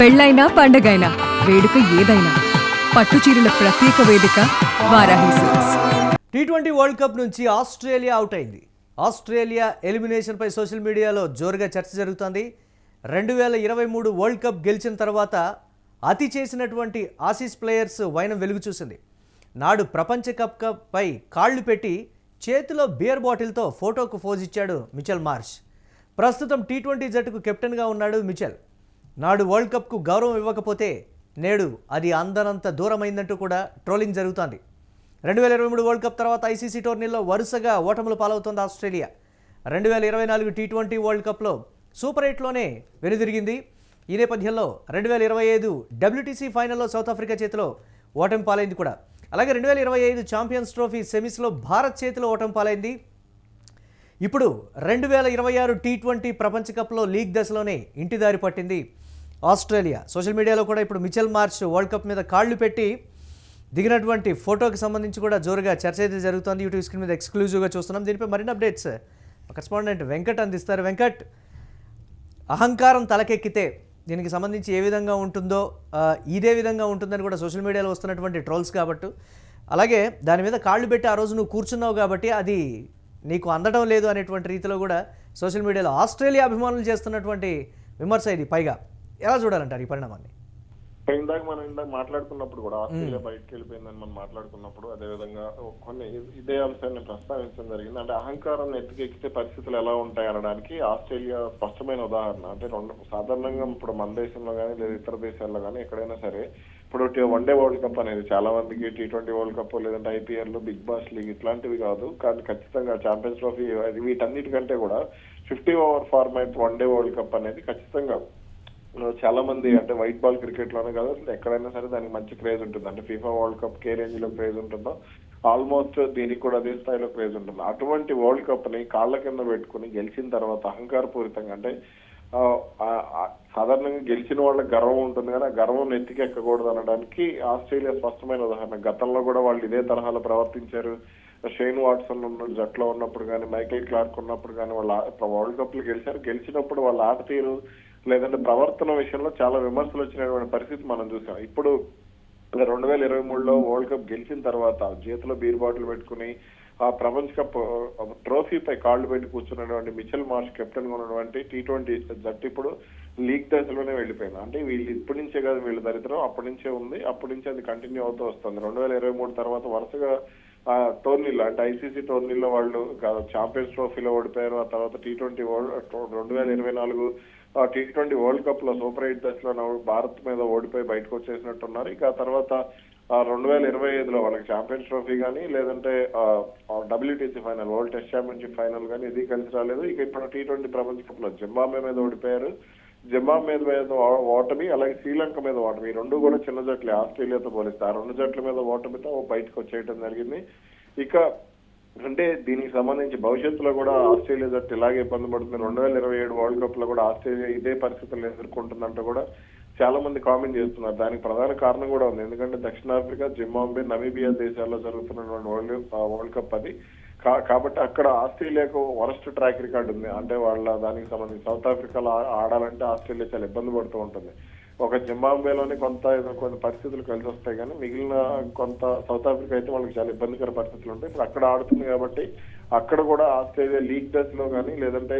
పెళ్ళైనా పండగైనా వేడుక ఏదైనా పట్టుచీరల ప్రత్యేక వేదిక Varahi silks. T20 world cup నుంచి ఆస్ట్రేలియా అవుట్ అయింది. ఆస్ట్రేలియా ఎలిమినేషన్పై సోషల్ మీడియాలో జోరుగా చర్చ జరుగుతోంది. 2023 వరల్డ్ కప్ గెలిచిన తర్వాత అతి చేసినటువంటి ఆసీస్ ప్లేయర్స్ వైనం వెలుగు చూసింది. నాడు ప్రపంచ కప్ పై కాళ్లు పెట్టి చేతిలో బియర్ బాటిల్తో ఫోటోకు ఫోజ్ ఇచ్చాడు మిచెల్ మార్ష్. ప్రస్తుతం టీ20 జట్టుకు కెప్టెన్గా ఉన్నాడు మిచెల్. నాడు వరల్డ్ కప్కు గౌరవం ఇవ్వకపోతే నేడు అది అందనంత దూరమైందంటూ కూడా ట్రోలింగ్ జరుగుతోంది. 2023 వరల్డ్ కప్ తర్వాత ఐసీసీ టోర్నీలో వరుసగా ఓటములు పాలవుతోంది ఆస్ట్రేలియా. 2024 టీ20 వరల్డ్ కప్లో సూపర్ 8లోనే వెనుదిరిగింది. ఈ నేపథ్యంలో 2025 డబ్ల్యూటీసీ ఫైనల్లో సౌత్ ఆఫ్రికా చేతిలో ఓటమి పాలైంది కూడా. అలాగే 2025 ఛాంపియన్స్ ట్రోఫీ సెమీస్లో భారత్ చేతిలో ఓటమి పాలైంది. ఇప్పుడు 2026 టీ20 ప్రపంచ కప్లో లీగ్ దశలోనే ఇంటిదారి పట్టింది ఆస్ట్రేలియా. సోషల్ మీడియాలో కూడా ఇప్పుడు మిచెల్ మార్ష్ వరల్డ్ కప్ మీద కాళ్లు పెట్టి దిగినటువంటి ఫోటోకి సంబంధించి కూడా జోరుగా చర్చ అయితే జరుగుతుంది. యూట్యూబ్ స్క్రీన్ మీద ఎక్స్క్లూజివ్గా చూస్తున్నాం. దీనిపై మరిన్ని అప్డేట్స్ కరెస్పాండెంట్ వెంకట్ అందిస్తారు. వెంకట్, అహంకారం తలకెక్కితే దీనికి సంబంధించి ఏ విధంగా ఉంటుందో ఇదే విధంగా ఉంటుందని కూడా సోషల్ మీడియాలో వస్తున్నటువంటి ట్రోల్స్ కాబట్టి, అలాగే దాని మీద కాళ్ళు పెట్టి ఆ రోజు నువ్వు కూర్చున్నావు కాబట్టి అది నీకు అందడం లేదు అనేటువంటి రీతిలో కూడా సోషల్ మీడియాలో ఆస్ట్రేలియా అభిమానులు చేస్తున్నటువంటి విమర్శ ఇది. పైగా ఎలా చూడాలంటారు ఈ పరిణామాన్ని? ఇందాక మాట్లాడుకున్నప్పుడు కూడా ఆస్ట్రేలియా బయటకు వెళ్ళిపోయిందని మనం మాట్లాడుకున్నప్పుడు అదేవిధంగా కొన్ని ఇదే అంశాన్ని ప్రస్తావించడం జరిగింది. అంటే అహంకారం ఎత్తుకెక్కితే పరిస్థితులు ఎలా ఉంటాయి అనడానికి ఆస్ట్రేలియా స్పష్టమైన ఉదాహరణ. అంటే సాధారణంగా ఇప్పుడు మన దేశంలో కానీ లేదా ఇతర దేశాల్లో కానీ ఎక్కడైనా సరే ఇప్పుడు వన్డే వరల్డ్ కప్ అనేది చాలా మందికి టీ20 వరల్డ్ కప్ లేదంటే ఐపీఎల్, బిగ్ బాస్ లీగ్ ఇట్లాంటివి కాదు, కానీ ఖచ్చితంగా ఛాంపియన్స్ ట్రోఫీ వీటన్నిటికంటే కూడా 50 over format one day world cup అనేది ఖచ్చితంగా చాలా మంది అంటే వైట్ బాల్ క్రికెట్ లోనే కాదు ఎక్కడైనా సరే దానికి మంచి క్రేజ్ ఉంటుంది. అంటే ఫీఫా వరల్డ్ కప్ ఏ రేంజ్ లో క్రేజ్ ఉంటుందో ఆల్మోస్ట్ దీనికి కూడా అదే స్థాయిలో క్రేజ్ ఉంటుంది. అటువంటి వరల్డ్ కప్ ని కాళ్ల కింద పెట్టుకుని గెలిచిన తర్వాత అహంకారపూరితంగా అంటే సాధారణంగా గెలిచిన వాళ్ళకి గర్వం ఉంటుంది కానీ ఆ గర్వం ఎత్తికెక్కకూడదు అనడానికి ఆస్ట్రేలియా స్పష్టమైన ఉదాహరణ. గతంలో కూడా వాళ్ళు ఇదే తరహాలో ప్రవర్తించారు. షేన్ వాట్సన్ ఉన్న జట్లో ఉన్నప్పుడు కానీ, మైకేల్ క్లార్క్ ఉన్నప్పుడు కానీ వాళ్ళ వరల్డ్ కప్ లు గెలిచినప్పుడు వాళ్ళ ఆట తీరు లేదంటే ప్రవర్తన విషయంలో చాలా విమర్శలు వచ్చినటువంటి పరిస్థితి మనం చూసాం. ఇప్పుడు 2023లో వరల్డ్ కప్ గెలిచిన తర్వాత చేతిలో బీర్ బాటిల్ పెట్టుకుని ఆ ప్రపంచ కప్ ట్రోఫీపై కాళ్లు పెట్టి కూర్చున్నటువంటి మిచెల్ మార్ష్ కెప్టెన్ గా ఉన్నటువంటి టీ20 జట్టు ఇప్పుడు లీగ్ దశలోనే వెళ్ళిపోయింది. అంటే వీళ్ళు ఇప్పటి నుంచే కాదు వీళ్ళ దరిద్రం అప్పటి నుంచే ఉంది, అప్పటి నుంచి అది కంటిన్యూ అవుతూ వస్తుంది. 2023 తర్వాత వరుసగా ఆ టోర్నీలో అంటే ఐసీసీ టోర్నీలో వాళ్ళు ఛాంపియన్స్ ట్రోఫీలో ఓడిపోయారు. ఆ తర్వాత టీ20 2024 టీ20 వరల్డ్ కప్ లో సూపర్ 8 దశలో భారత్ మీద ఓడిపోయి బయటకు వచ్చేసినట్టున్నారు. ఇక తర్వాత 2025లో వాళ్ళకి ఛాంపియన్స్ ట్రోఫీ కానీ లేదంటే WTC final, world test championship final కానీ ఇది కలిసి రాలేదు. ఇక ఇప్పుడు టీ20 ప్రపంచ కప్ లో జింబాబ్వే మీద ఓడిపోయారు. జింబాబ్వే మీద ఓటమి, అలాగే శ్రీలంక మీద ఓటమి, ఈ రెండు కూడా చిన్న జట్లే ఆస్ట్రేలియాతో పోలిస్తే. ఆ రెండు జట్ల మీద ఓటమితో బయటకు వచ్చేయటం జరిగింది. ఇక అంటే దీనికి సంబంధించి భవిష్యత్తులో కూడా ఆస్ట్రేలియా జట్టు ఇలాగే ఇబ్బంది పడుతుంది. 2027 వరల్డ్ కప్ లో కూడా ఆస్ట్రేలియా ఇదే పరిస్థితులు ఎదుర్కొంటుందంటే కూడా చాలా మంది కామెంట్ చేస్తున్నారు. దానికి ప్రధాన కారణం కూడా ఉంది. ఎందుకంటే దక్షిణాఫ్రికా, జింబాబ్వే, నమీబియా దేశాల్లో జరుగుతున్నటువంటి వరల్డ్ కప్ అది. కాబట్టి అక్కడ ఆస్ట్రేలియాకు వరస్ట్ ట్రాక్ రికార్డు ఉంది. అంటే వాళ్ళ దానికి సంబంధించి సౌత్ ఆఫ్రికాలో ఆడాలంటే ఆస్ట్రేలియా చాలా ఇబ్బంది పడుతూ ఉంటుంది. ఒక జింబాబ్వేలోని కొన్ని పరిస్థితులు కలిసి వస్తాయి కానీ మిగిలిన కొంత సౌత్ ఆఫ్రికా అయితే వాళ్ళకి చాలా ఇబ్బందికర పరిస్థితులు ఉంటాయి. ఇప్పుడు అక్కడ ఆడుతుంది కాబట్టి అక్కడ కూడా ఆస్ట్రేలియా లీగ్ దశలో కానీ లేదంటే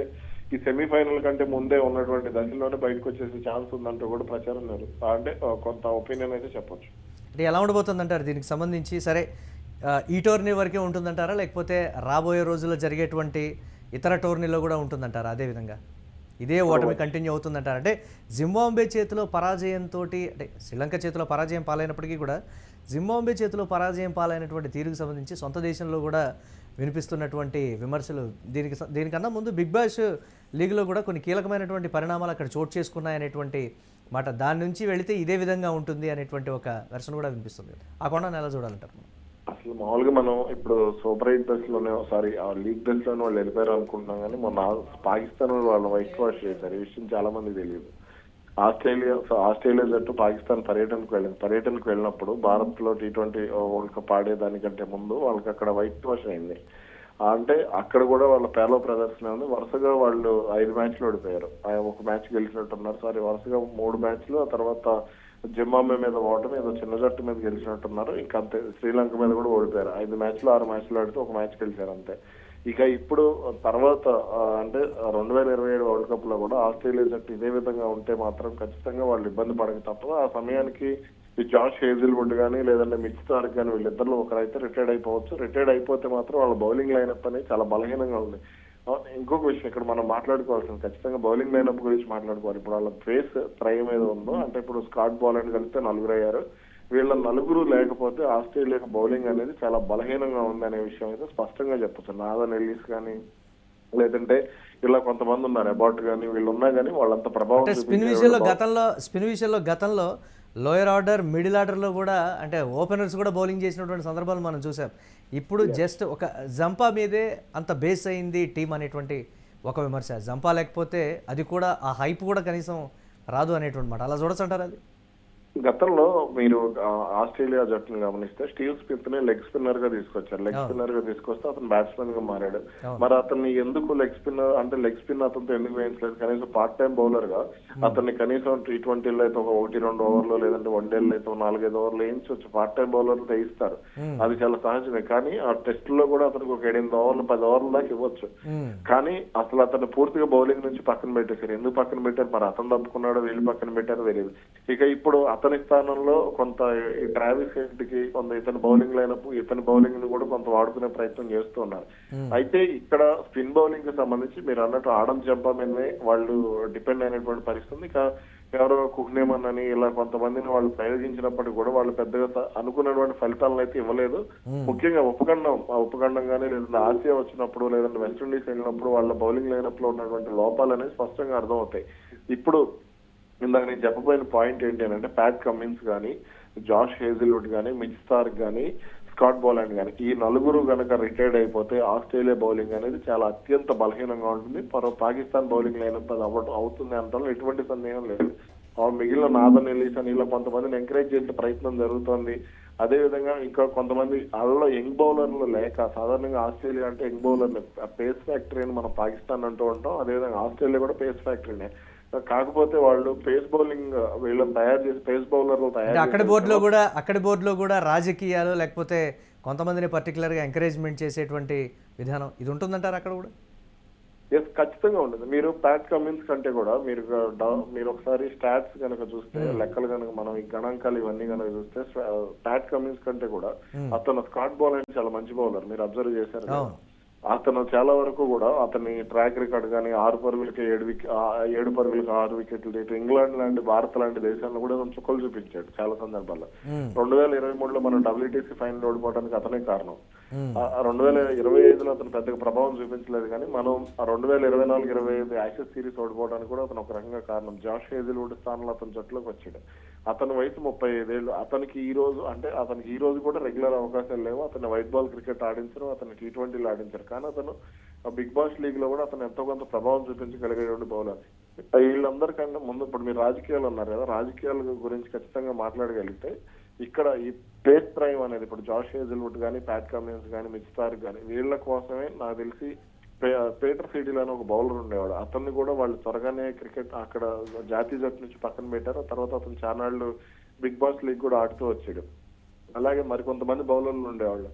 ఈ సెమీఫైనల్ కంటే ముందే ఉన్నటువంటి దశలోనే బయటకు వచ్చేసే ఛాన్స్ ఉందంటూ కూడా ప్రచారం జరుగుతుంది. అంటే కొంత ఒపీనియన్ అయితే చెప్పొచ్చు. అంటే ఎలా ఉండబోతుంది అంటారు దీనికి సంబంధించి? సరే, ఈ టోర్నీ వరకే ఉంటుందంటారా లేకపోతే రాబోయే రోజుల్లో జరిగేటువంటి ఇతర టోర్నీలో కూడా ఉంటుందంటారా? అదేవిధంగా ఇదే ఓటమి కంటిన్యూ అవుతుందంటారు? అంటే జింబాబ్వే చేతిలో పరాజయంతో, అంటే శ్రీలంక చేతిలో పరాజయం పాలైనప్పటికీ కూడా జింబాబ్వే చేతిలో పరాజయం పాలైనటువంటి తీరుకు సంబంధించి సొంత దేశంలో కూడా వినిపిస్తున్నటువంటి విమర్శలు, దీనికన్నా ముందు బిగ్ బాష్ లీగ్లో కూడా కొన్ని కీలకమైనటువంటి పరిణామాలు అక్కడ చోటు చేసుకున్నాయనేటువంటి మాట. దాని నుంచి వెళితే ఇదే విధంగా ఉంటుంది అనేటువంటి ఒక వెర్షన్ కూడా వినిపిస్తుంది. ఆ కోణాన్ని ఎలా చూడాలంటారు? అసలు మామూలుగా మనం ఇప్పుడు సూపర్ 8 దశలోనే ఆ లీగ్ దశలోనే వాళ్ళు వెళ్ళిపోయారు అనుకుంటున్నాం కానీ మొన్న పాకిస్తాన్ వాళ్ళు వైట్ వాష్ చేశారు. ఈ విషయం చాలా మంది తెలియదు. ఆస్ట్రేలియా జట్టు పాకిస్తాన్ పర్యటనకు వెళ్ళినప్పుడు భారత్ లో టీ20 వరల్డ్ కప్ ఆడేదానికంటే ముందు వాళ్ళకి అక్కడ వైట్ వాష్ అయింది. అంటే అక్కడ కూడా వాళ్ళ పేలవ ప్రదర్శన ఉంది. వరుసగా వాళ్ళు 5 మ్యాచ్లు ఓడిపోయారు. ఒక మ్యాచ్ గెలిచినట్టున్నారు. సారీ, వరుసగా 3 మ్యాచ్లు, ఆ తర్వాత జింబాబ్వే మీద ఓటమి, ఏదో చిన్న జట్టు మీద గెలిచినట్టున్నారు. ఇంకా అంతే, శ్రీలంక మీద కూడా ఓడిపోయారు. 5 మ్యాచ్లు 6 మ్యాచ్లు ఆడితే ఒక మ్యాచ్ గెలిచారు అంతే. ఇక ఇప్పుడు తర్వాత అంటే 2027 వరల్డ్ కప్ లో కూడా ఆస్ట్రేలియా జట్టు ఇదే విధంగా ఉంటే మాత్రం ఖచ్చితంగా వాళ్ళు ఇబ్బంది పడక తప్పదు. ఆ సమయానికి ఈ జాష్ హేజిల్వుడ్ కానీ లేదంటే మిచ్ స్టార్క్ కానీ వీళ్ళిద్దరిలో ఒకరైతే రిటైర్డ్ అయిపోవచ్చు. రిటైర్డ్ అయిపోతే మాత్రం వాళ్ళ బౌలింగ్ లైనప్ అనేది చాలా బలహీనంగా ఉంది. ఇంకొక విషయం ఇక్కడ మనం మాట్లాడుకోవాల్సింది, ఖచ్చితంగా బౌలింగ్ లైనప్ గురించి మాట్లాడుకోవాలి. ఇప్పుడు వాళ్ళ ఫేస్ త్రయం ఏదో ఉందో, అంటే ఇప్పుడు స్కాట్ బాలాండ్ కలిపితే 4 అయ్యారు. వీళ్ళ 4 లేకపోతే ఆస్ట్రేలియా బౌలింగ్ అనేది చాలా బలహీనంగా ఉంది అనే విషయం అయితే స్పష్టంగా చెప్పచ్చు. నాదన్ ఎల్లిస్ కానీ లేదంటే ఇలా కొంతమంది ఉన్నారు, అబాట్ కానీ, వీళ్ళు ఉన్నా కానీ వాళ్ళంత ప్రభావం అంటే స్పిన్ విషయంలో గతంలో లోయర్ ఆర్డర్, మిడిల్ ఆర్డర్లో కూడా అంటే ఓపెనర్స్ కూడా బౌలింగ్ చేసినటువంటి సందర్భాలు మనం చూసాం. ఇప్పుడు జస్ట్ ఒక జంపా మీదే అంత బేస్ అయింది టీం అనేటువంటి ఒక విమర్శ. జంపా లేకపోతే అది కూడా ఆ హైప్ కూడా కనీసం రాదు అనేటువంటి మాట. అలా చూడొచ్చు అంటారు అది? గతంలో మీరు ఆస్ట్రేలియా జట్టును గమనిస్తే స్టీవ్ స్మిత్ ని లెగ్ స్పిన్నర్ గా తీసుకొచ్చారు. లెగ్ స్పిన్నర్ గా తీసుకొస్తే అతను బ్యాట్స్మెన్ గా మారాడు. మరి అతన్ని ఎందుకు లెగ్ స్పిన్నర్ అంటే లెగ్ స్పిన్ అతనితో ఎందుకు వేయించలేదు? కనీసం పార్ట్ టైం బౌలర్ గా అతన్ని కనీసం T20లో అయితే ఒక 1-2 ఓవర్లు లేదంటే వన్డేల్లో అయితే 4-5 ఓవర్లు వేయించవచ్చు. పార్ట్ టైం బౌలర్ వేయిస్తారు, అది చాలా సహజమే. కానీ ఆ టెస్ట్ లో కూడా అతనికి ఒక 8 ఓవర్లు 10 ఓవర్ల దాకా ఇవ్వచ్చు. కానీ అసలు అతను పూర్తిగా బౌలింగ్ నుంచి పక్కన పెట్టేశారు. ఎందుకు పక్కన పెట్టారు? మరి అతను తప్పుకున్నాడో వీళ్ళు పక్కన పెట్టారో తెలియదు. ఇక ఇప్పుడు అతని స్థానంలో కొంత ట్రావిస్ హెడ్ కి కొంత ఇతని బౌలింగ్ లైనప్, ఇతని బౌలింగ్ ని కూడా కొంత వాడుకునే ప్రయత్నం చేస్తున్నారు. అయితే ఇక్కడ స్పిన్ బౌలింగ్ కి సంబంధించి మీరు అన్నట్టు ఆడమ్ జంపా మీదనే వాళ్ళు డిపెండ్ అయినటువంటి పరిస్థితి. ఇక ఎవరో కుహ్నేమన్ అని ఇలా కొంతమందిని వాళ్ళు ప్రయోగించినప్పటికీ కూడా వాళ్ళు పెద్దగా అనుకున్నటువంటి ఫలితాలను అయితే ఇవ్వలేదు. ముఖ్యంగా ఉపఖండం కానీ లేదంటే ఆసియా వచ్చినప్పుడు లేదంటే వెస్టిండీస్ వెళ్ళినప్పుడు వాళ్ళ బౌలింగ్ లైనప్ లో ఉన్నటువంటి లోపాలు అనేది స్పష్టంగా అర్థమవుతాయి. ఇప్పుడు ఇందాక నేను చెప్పబోయిన పాయింట్ ఏంటి అంటే ప్యాట్ కమిన్స్ కానీ, జాష్ హేజిల్వుడ్ కానీ, మిచ్ స్టార్క్ కానీ, స్కాట్ బాలాండ్ కానీ, ఈ 4 గనక రిటైర్డ్ అయిపోతే ఆస్ట్రేలియా బౌలింగ్ అనేది చాలా అత్యంత బలహీనంగా ఉంటుంది. పాకిస్తాన్ బౌలింగ్ లైనప్ అది అవుతుంది అనడంలో ఎటువంటి సందేహం లేదు. మిగిలిన నాదన్ ఎల్లిస్ అని ఇలా కొంతమందిని ఎంకరేజ్ చేసే ప్రయత్నం జరుగుతోంది. అదే విధంగా ఇంకా కొంతమంది వాళ్ళలో యంగ్ బౌలర్లు లేక, సాధారణంగా ఆస్ట్రేలియా అంటే యంగ్ బౌలర్లు పేస్ ఫ్యాక్టరీ అని మనం పాకిస్తాన్ అంటూ ఉంటాం. అదేవిధంగా ఆస్ట్రేలియా కూడా పేస్ ఫ్యాక్టరీనే. కాకపోతే వాళ్ళు పేస్ బౌలింగ్ వీళ్ళని తయారు చేసి పేస్ బౌలర్లు తయారు అక్కడి బోర్డులో కూడా రాజకీయాలు లేకపోతే కొంతమందిని పర్టికులర్ గా ఎంకరేజ్మెంట్ చేసేటువంటి విధానం ఇది ఉంటుందంటారు అక్కడ కూడా? ఎస్, ఖచ్చితంగా ఉంటుంది. మీరు ప్యాట్ కమిన్స్ కంటే కూడా మీరు ఒకసారి స్టాట్స్ కనుక చూస్తే, లెక్కలు కనుక మనం ఈ గణాంకాలు ఇవన్నీ కనుక చూస్తే ప్యాట్ కమిన్స్ కంటే కూడా అతను స్కాట్ బాలాండ్ చాలా మంచి బౌలర్. మీరు అబ్జర్వ్ చేశారు. అతను చాలా వరకు కూడా అతని ట్రాక్ రికార్డ్ కానీ 6 పరుగులకి 7 పరుగులకి 6 వికెట్లు, ఇంగ్లాండ్ లాంటి భారత్ లాంటి దేశాలను కూడా చుక్కలు చూపించాడు చాలా సందర్భాల్లో. 2023లో మనం WTC ఫైనల్ ఓడిపోవడానికి అతనే కారణం. 2025లో అతను పెద్దగా ప్రభావం చూపించలేదు, కానీ మనం 2024-25 యాషెస్ సిరీస్ ఓడిపోవడానికి కూడా అతను ఒక రకంగా కారణం. జాష్ హేజిల్వుడ్ స్థానంలో అతను జట్టులోకి వచ్చాడు. అతని వయసు 35 ఏళ్ళు. అతనికి ఈ రోజు కూడా రెగ్యులర్ అవకాశాలు లేవు. అతను వైట్ బాల్ క్రికెట్ ఆడించరు, అతను T20లో ఆడించారు. కానీ అతను బిగ్ బాస్ లీగ్ లో కూడా అతను ఎంతో కొంత ప్రభావం చూపించగలిగేటువంటి బౌలర్. వీళ్ళందరికంటే ముందు ఇప్పుడు మీరు రాజకీయాలు ఉన్నారు కదా, రాజకీయాల గురించి ఖచ్చితంగా మాట్లాడగలిగితే ఇక్కడ ఈ పేస్ త్రయం అనేది ఇప్పుడు జాష్ హేజిల్వుడ్ కానీ, ప్యాట్ కమిన్స్ కానీ, మిచ్ స్టార్క్ కానీ వీళ్ళ కోసమే నాకు తెలిసి పీటర్ సిటీలో అని ఒక బౌలర్ ఉండేవాడు. అతన్ని కూడా వాళ్ళు త్వరగానే క్రికెట్ అక్కడ జాతీయ జట్టు నుంచి పక్కన పెట్టారు. తర్వాత అతను చానాళ్ళు బిగ్ బాస్ లీగ్ కూడా ఆడుతూ వచ్చాడు. అలాగే మరికొంతమంది బౌలర్లు ఉండేవాళ్ళు,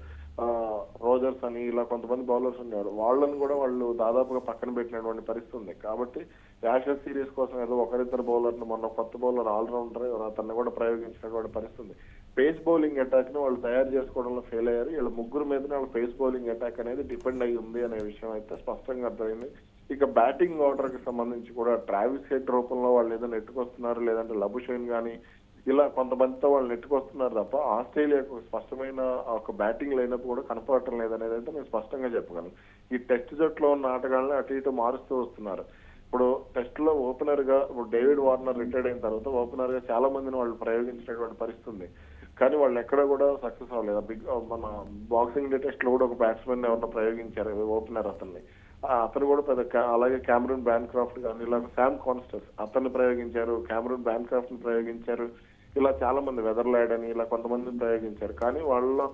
రోజర్స్ అని ఇలా కొంతమంది బౌలర్స్ ఉండేవారు. వాళ్ళని కూడా వాళ్ళు దాదాపుగా పక్కన పెట్టినటువంటి పరిస్థితి ఉంది. కాబట్టి యాషెస్ సిరీస్ కోసం ఏదో ఒకరిద్దరు బౌలర్లు, మొన్న కొత్త బౌలర్ ఆల్రౌండర్ అతన్ని కూడా ప్రయోగించినటువంటి పరిస్థితి. పేస్ బౌలింగ్ అటాక్ ని వాళ్ళు తయారు చేసుకోవడంలో ఫెయిల్ అయ్యారు. వీళ్ళ 3 మీదనే వాళ్ళ పేస్ బౌలింగ్ అటాక్ అనేది డిపెండ్ అయి ఉంది అనే విషయం అయితే స్పష్టంగా అర్థమైంది. ఇక బ్యాటింగ్ ఆర్డర్ కి సంబంధించి కూడా ట్రావిస్ హెడ్ రూపంలో వాళ్ళు ఏదో నెట్టుకొస్తున్నారు, లేదంటే లబుషైన్ కానీ ఇలా కొంతమందితో వాళ్ళు నెట్టుకొస్తున్నారు తప్ప ఆస్ట్రేలియాకు స్పష్టమైన ఒక బ్యాటింగ్ లైనప్ కూడా కనపడటం లేదనేది అయితే నేను స్పష్టంగా చెప్పగలను. ఈ టెస్ట్ జట్టులో ఉన్న ఆటగాళ్ళని అటు ఇటు మారుస్తూ వస్తున్నారు. ఇప్పుడు టెస్ట్ లో ఓపెనర్ గా ఇప్పుడు డేవిడ్ వార్నర్ రిటైర్డ్ అయిన తర్వాత ఓపెనర్ గా చాలా మందిని వాళ్ళు ప్రయోగించినటువంటి పరిస్థితి ఉంది. కానీ వాళ్ళు ఎక్కడ కూడా సక్సెస్ అవ్వలేదు. మన బాక్సింగ్ డే టెస్ట్ లో కూడా ఒక బ్యాట్స్మెన్ ఎవరినో ప్రయోగించారు ఓపెనర్ అతన్ని. అతను కూడా అలాగే క్యామరూన్ బ్యాన్క్రాఫ్ట్ కానీ ఇలా శామ్ కాన్స్టర్స్ అతన్ని ప్రయోగించారు, క్యామరూన్ బ్యాన్క్రాఫ్ట్ ని ప్రయోగించారు. ఇలా చాలా మంది వెదర్లాడ్ అని ఇలా కొంతమందిని ప్రయోగించారు. కానీ వాళ్ళలో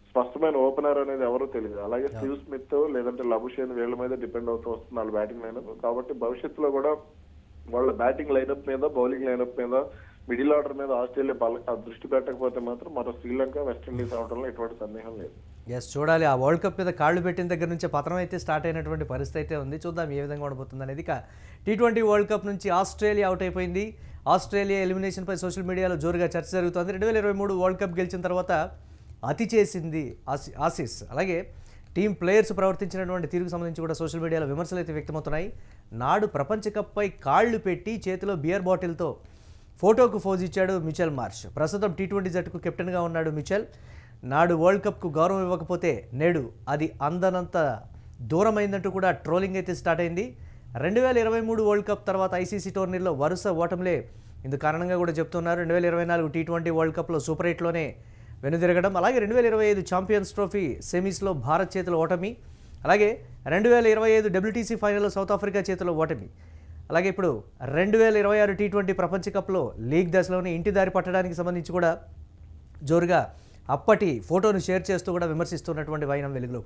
స్పష్టమైన ఓపెనర్ అనేది ఎవరో తెలియదు. అలాగే స్టీవ్ స్మిత్ లేదంటే లబుషేన్ వీళ్ళ మీద డిపెండ్ అవుతూ వస్తుంది వాళ్ళ బ్యాటింగ్ లైనప్. కాబట్టి భవిష్యత్తులో కూడా వాళ్ళ బ్యాటింగ్ లైనప్ మీద, బౌలింగ్ లైనప్ మీద, మిడిల్ ఆర్డర్ మీద ఆస్ట్రేలియా దృష్టి పెట్టకపోతే మాత్రం మరో శ్రీలంక, వెస్టిండీస్ అవడంలో ఎటువంటి సందేహం లేదు. ఎస్, చూడాలి. ఆ వరల్డ్ కప్ మీద కాళ్ళు పెట్టిన దగ్గర నుంచి పతనం అయితే స్టార్ట్ అయినటువంటి పరిస్థితి అయితే ఉంది. చూద్దాం ఏ విధంగా ఉండబోతుంది అనేది. ఇక T20 వరల్డ్ కప్ నుంచి ఆస్ట్రేలియా అవుట్ అయిపోయింది. ఆస్ట్రేలియా ఎలిమినేషన్పై సోషల్ మీడియాలో జోరుగా చర్చ జరుగుతోంది. 2023 వరల్డ్ కప్ గెలిచిన తర్వాత అతి చేసింది ఆసీస్. అలాగే టీం ప్లేయర్స్ ప్రవర్తించినటువంటి తీరుకు సంబంధించి కూడా సోషల్ మీడియాలో విమర్శలు అయితే వ్యక్తమవుతున్నాయి. నాడు ప్రపంచ కప్పై కాళ్ళు పెట్టి చేతిలో బియర్ బాటిల్తో ఫోటోకు ఫోజ్ ఇచ్చాడు మిచెల్ మార్ష్. ప్రస్తుతం T20 జట్టుకు కెప్టెన్గా ఉన్నాడు మిచెల్. నాడు వరల్డ్ కప్కు గౌరవం ఇవ్వకపోతే నేడు అది అందనంత దూరమైందంటూ కూడా ట్రోలింగ్ అయితే స్టార్ట్ అయింది. 2023 వరల్డ్ కప్ తర్వాత ఐసీసీ టోర్నీలో వరుస ఓటములే ఇందుకు కారణంగా కూడా చెప్తున్నారు. 2024 T20 వరల్డ్ కప్లో సూపర్ 8లోనే వెనుదిరగడం, అలాగే 2025 ఛాంపియన్స్ ట్రోఫీ సెమీస్లో భారత్ చేతిలో ఓటమి, అలాగే 2025 WTC ఫైనల్లో సౌత్ ఆఫ్రికా చేతిలో ఓటమి, అలాగే ఇప్పుడు 2026 T20 ప్రపంచ కప్లో లీగ్ దశలోనే ఇంటి దారి పట్టడానికి సంబంధించి కూడా జోరుగా అప్పటి ఫోటోను షేర్ చేస్తూ కూడా విమర్శిస్తున్నటువంటి వైనం వెలుగులోకి వచ్చింది.